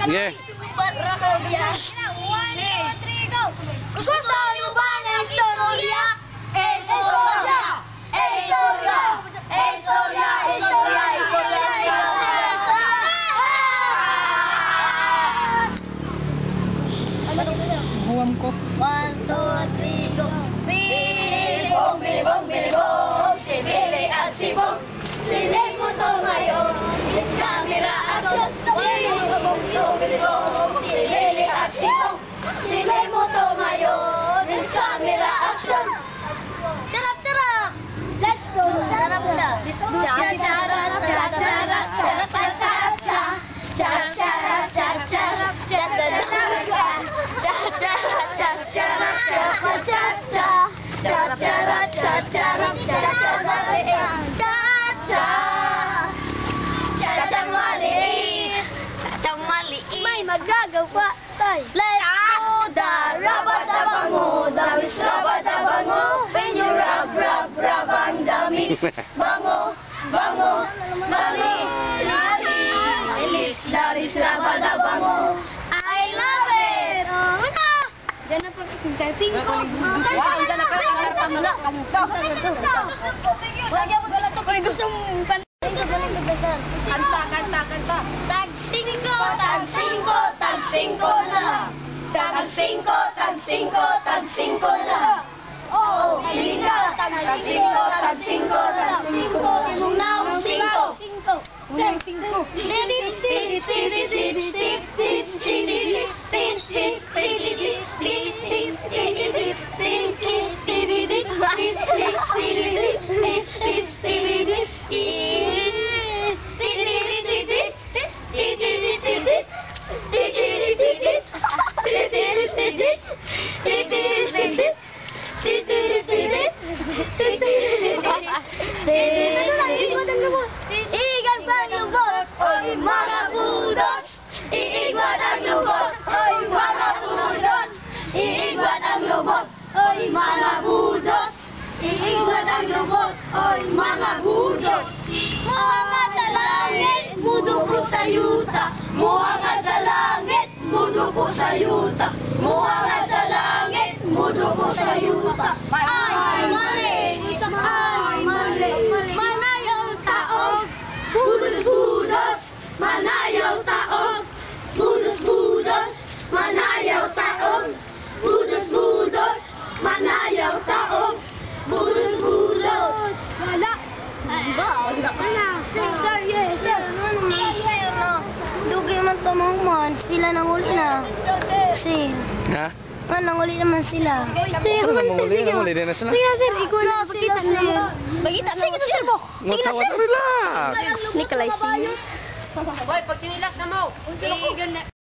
Sige. Gusto nyo ba ng Torolya? Estorya! Estorya! Estorya! Estorya! Estorya! Huwam ko. 1, 2, 3, go! Bilibong, bilibong, bilibong, si Billy at si Bong. Sinig mo to ngayon, is camera action. Bilibong, bilibong, bilibong, si Billy at si Bong. Sinig mo to ngayon, is camera action. Charap, charap! Let's go! Charap siya. Charap, charap, charap, charap, charap, charap, charap. Charap, charap, charap, charap, charap, may magagawa tayo. Let's go! Da rabadabango, dawis rabadabango. When you rub, rub, rub ang dami. Bango, bango, dali, dali. My lips, dawis rabadabango. I love it! Diyan na pag-tingin ko. Wow, diyan na pag-tingin mo na. Wala mo gusto ko. Gusto mong kanta. Kanta. Tag 5, tag 5, tag 5 na. Tag 5, tag 5, tag 5 na. Oo, hiling ka. Tag 5, tag 5, tag 5. Unang 5. Unang Iigan sa lubot, oy mga budot. Iigwan ang lubot, oy mga budot. Iigwan ang lubot, oy mga budot. Iigwan ang lubot, oy mga budot. Muhangat sa langit, mudo ko sa yuta. Muhangat sa langit, mudo ko sa yuta. Muhangat sa langit, mudo ko sa yuta. Ay, mali! Ay, mali! Manayaw taog, budos-budos. Manayaw taog, budos-budos. Manayaw taog, budos-budos. Manayaw taog, budos-budos. Wala! Wala! Seryoso! Dugi man pamangman, sila nanguli na. Kasi, Ha? nanguli naman sila. Ano nanguli din na sila? Kaya sir, ikaw na sila sir. Bagita, sige na sir mo. Sige na sir. Relax. Nikolay, sige. Boy, pag sinilak na mo, iigan na.